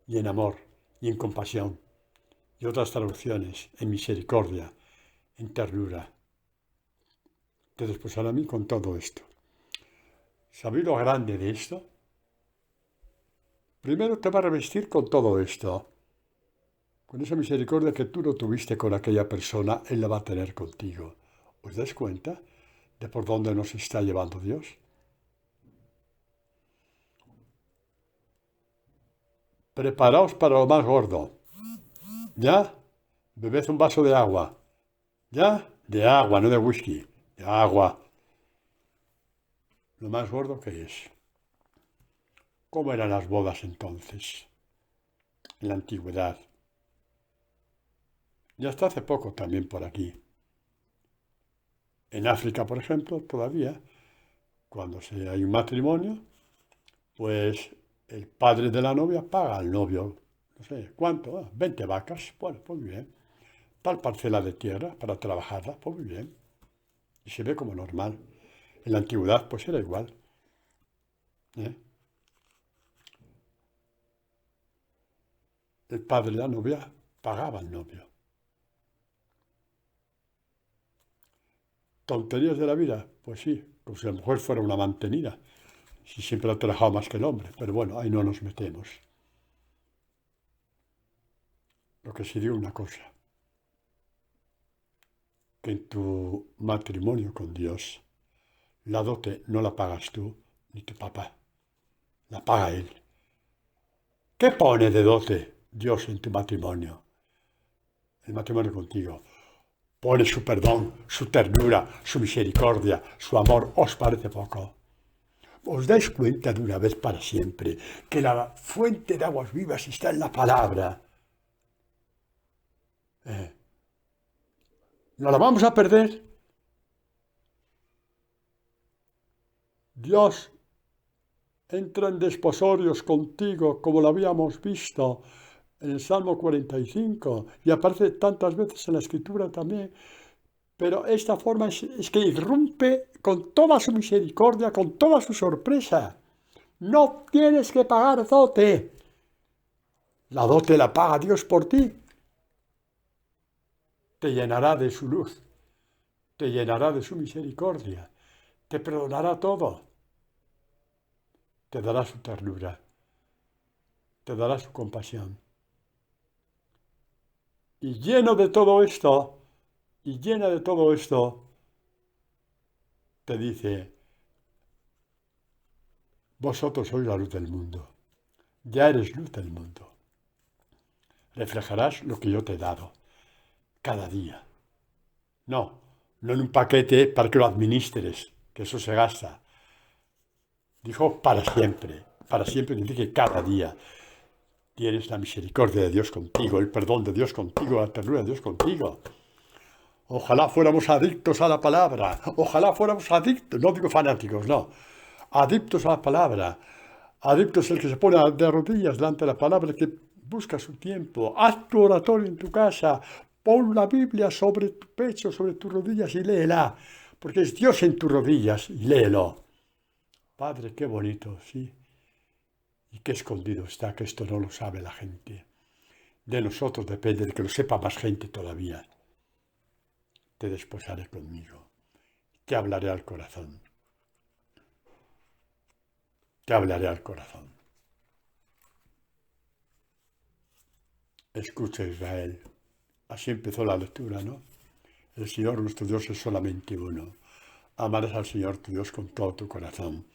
Y en amor, y en compasión. Y otras traducciones, en misericordia, en ternura. Te desposará a mí con todo esto. ¿Sabéis lo grande de esto? Primero te va a revestir con todo esto. Con esa misericordia que tú no tuviste con aquella persona, Él la va a tener contigo. ¿Os dais cuenta de por dónde nos está llevando Dios? Preparaos para lo más gordo. ¿Ya? Bebed un vaso de agua. ¿Ya? De agua, no de whisky. De agua. Lo más gordo que es. ¿Cómo eran las bodas entonces? En la antigüedad. Y hasta hace poco también por aquí. En África, por ejemplo, todavía, cuando hay un matrimonio, pues el padre de la novia paga al novio, no sé, ¿cuánto? 20 vacas, bueno, pues muy bien. Tal parcela de tierra para trabajarla, pues muy bien. Y se ve como normal. En la antigüedad, pues era igual. ¿eh? El padre de la novia pagaba al novio. ¿Tonterías de la vida? Pues sí, como si la mujer fuera una mantenida, si siempre ha trabajado más que el hombre. Pero bueno, ahí no nos metemos. Lo que sí digo una cosa, que en tu matrimonio con Dios, la dote no la pagas tú ni tu papá, la paga Él. ¿Qué pone de dote Dios en tu matrimonio? El matrimonio contigo. Pone su perdón, su ternura, su misericordia, su amor. ¿Os parece poco? ¿Os dais cuenta de una vez para siempre que la fuente de aguas vivas está en la palabra? ¿No la vamos a perder? Dios entra en desposorios contigo, como lo habíamos visto en el Salmo 45, y aparece tantas veces en la Escritura también. Pero esta forma es que irrumpe con toda su misericordia, con toda su sorpresa. No tienes que pagar dote. La dote la paga Dios por ti. Te llenará de su luz, te llenará de su misericordia, te perdonará todo, te dará su ternura, te dará su compasión. Y lleno de todo esto, y llena de todo esto, te dice, vosotros sois la luz del mundo, ya eres luz del mundo. Reflejarás lo que yo te he dado, cada día. No en un paquete para que lo administres, que eso se gasta. Dijo para siempre dice que cada día tienes la misericordia de Dios contigo, el perdón de Dios contigo, la ternura de Dios contigo. Ojalá fuéramos adictos a la palabra, ojalá fuéramos adictos, no digo fanáticos, no, adictos a la palabra, adictos el que se pone de rodillas delante de la palabra, que busca su tiempo, haz tu oratorio en tu casa, pon la Biblia sobre tu pecho, sobre tus rodillas y léela, porque es Dios en tus rodillas y léelo. Padre, qué bonito, sí. Y qué escondido está, que esto no lo sabe la gente. De nosotros depende de que lo sepa más gente todavía. Te desposaré conmigo. Te hablaré al corazón. Te hablaré al corazón. Escucha, Israel. Así empezó la lectura, ¿no? El Señor nuestro Dios es solamente uno. Amarás al Señor tu Dios con todo tu corazón,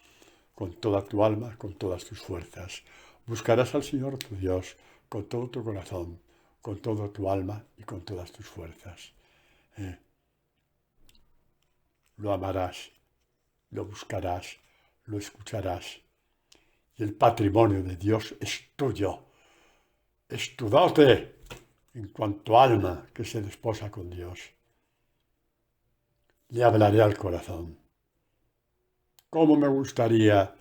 con toda tu alma, con todas tus fuerzas. Buscarás al Señor tu Dios con todo tu corazón, con toda tu alma y con todas tus fuerzas. Lo amarás, lo buscarás, lo escucharás. Y el patrimonio de Dios es tuyo. Es tu dote en cuanto alma que se desposa con Dios. Le hablaré al corazón. ¿Cómo me gustaría?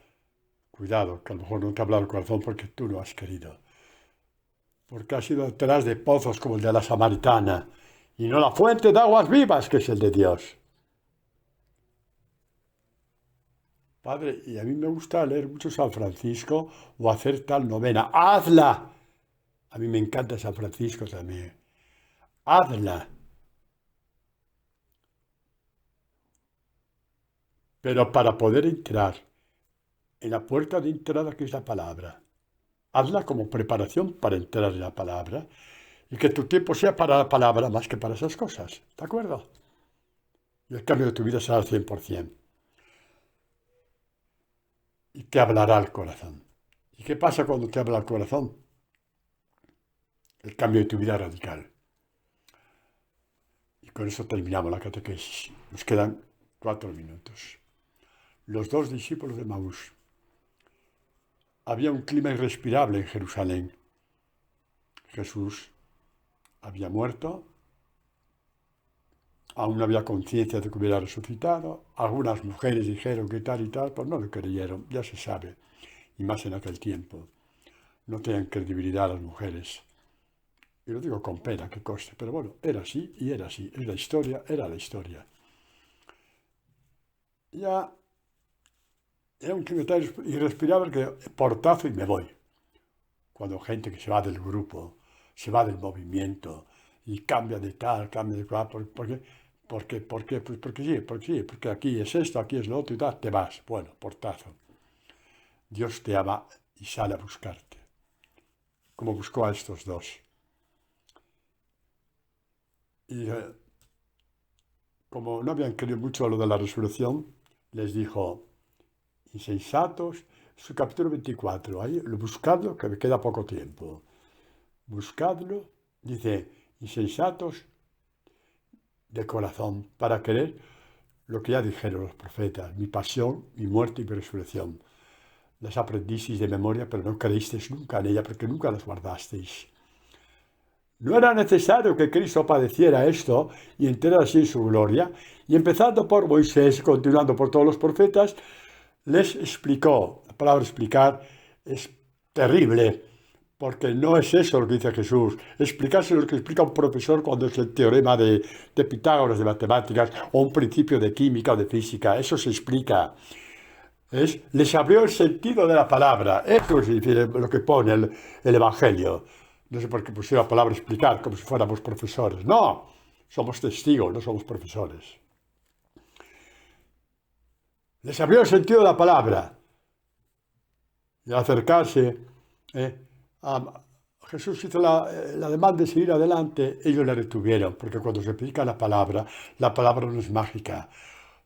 Cuidado, que a lo mejor no te habla al corazón porque tú no has querido. Porque has ido detrás de pozos como el de la samaritana y no la fuente de aguas vivas que es el de Dios. Padre, y a mí me gusta leer mucho San Francisco o hacer tal novena. ¡Hazla! A mí me encanta San Francisco también. ¡Hazla! Pero para poder entrar en la puerta de entrada que es la palabra, hazla como preparación para entrar en la palabra y que tu tiempo sea para la palabra más que para esas cosas. ¿De acuerdo? Y el cambio de tu vida será al 100%. Y te hablará el corazón. ¿Y qué pasa cuando te habla el corazón? El cambio de tu vida radical. Y con eso terminamos la catequesis. Nos quedan 4 minutos. Los 2 discípulos de Maús. Había un clima irrespirable en Jerusalén. Jesús había muerto, aún no había conciencia de que hubiera resucitado. Algunas mujeres dijeron que tal y tal, pues no lo creyeron, ya se sabe, y más en aquel tiempo. No tenían credibilidad las mujeres. Y lo digo con pena, que coste, pero bueno, era así y era así. Es la historia, era la historia. Ya era un clima tan irrespirable que portazo y me voy. Cuando gente que se va del grupo, se va del movimiento y cambia de tal, cambia de cual, porque aquí es esto, aquí es lo otro y tal, te vas. Bueno, portazo. Dios te ama y sale a buscarte, como buscó a estos dos. Y como no habían creído mucho a lo de la resurrección, les dijo, insensatos, su capítulo 24, ahí, buscadlo, que me queda poco tiempo. Buscadlo, dice, insensatos de corazón, para querer lo que ya dijeron los profetas, mi pasión, mi muerte y mi resurrección. Las aprendisteis de memoria, pero no creísteis nunca en ella, porque nunca las guardasteis. No era necesario que Cristo padeciera esto y entrara así en su gloria, y empezando por Moisés y continuando por todos los profetas, les explicó. La palabra explicar es terrible, porque no es eso lo que dice Jesús. Explicarse lo que explica un profesor cuando es el teorema de Pitágoras de matemáticas o un principio de química o de física. Eso se explica. Les abrió el sentido de la palabra. Eso es lo que pone el Evangelio. No sé por qué pusieron la palabra explicar, como si fuéramos profesores. No, somos testigos, no somos profesores. Les abrió el sentido de la palabra. Y al acercarse, Jesús hizo la demanda de seguir adelante, ellos le retuvieron, porque cuando se predica la palabra no es mágica.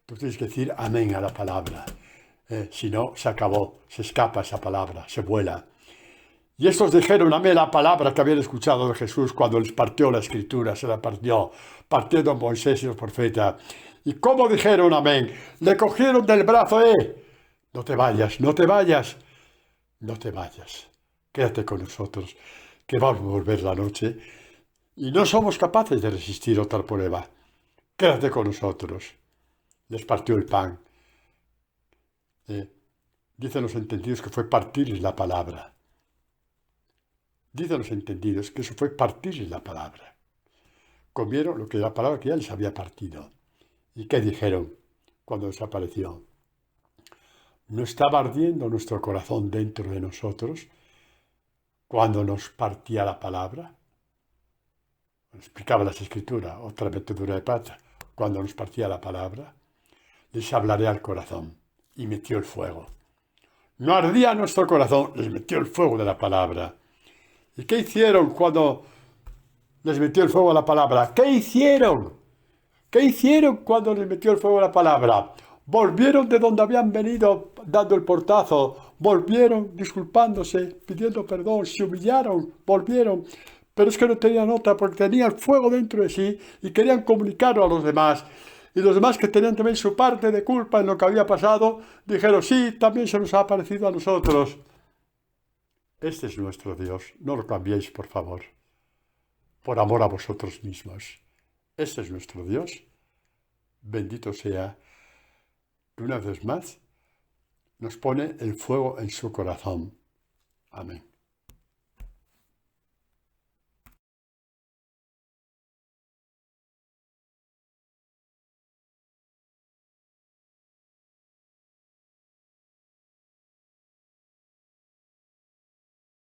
Tú tienes que decir amén a la palabra. Si no, se acabó, se escapa esa palabra, se vuela. Y estos dijeron amén la palabra que habían escuchado de Jesús cuando les partió la escritura, se la partiendo Moisés y los profetas. ¿Y cómo dijeron amén? Le cogieron del brazo, no te vayas, no te vayas, no te vayas, quédate con nosotros, que vamos a volver la noche y no somos capaces de resistir otra prueba. Quédate con nosotros. Les partió el pan. Dicen los entendidos que fue partirles la palabra. Dicen los entendidos que eso fue partirles la palabra. Comieron lo que la palabra que ya les había partido. ¿Y qué dijeron cuando desapareció? ¿No estaba ardiendo nuestro corazón dentro de nosotros cuando nos partía la palabra? Explicaba las escrituras, otra metedura de pata. Cuando nos partía la palabra, les hablaré al corazón. Y metió el fuego. No ardía nuestro corazón, les metió el fuego de la palabra. ¿Y qué hicieron cuando les metió el fuego a la palabra. ¿Qué hicieron? ¿Qué hicieron cuando les metió el fuego a la palabra? Volvieron de donde habían venido dando el portazo, volvieron disculpándose, pidiendo perdón, se humillaron, volvieron. Pero es que no tenían otra porque tenían fuego dentro de sí y querían comunicarlo a los demás. Y los demás que tenían también su parte de culpa en lo que había pasado, dijeron, sí, también se nos ha parecido a nosotros. Este es nuestro Dios, no lo cambiéis, por favor, por amor a vosotros mismos. Este es nuestro Dios, bendito sea. Una vez más, nos pone el fuego en su corazón. Amén.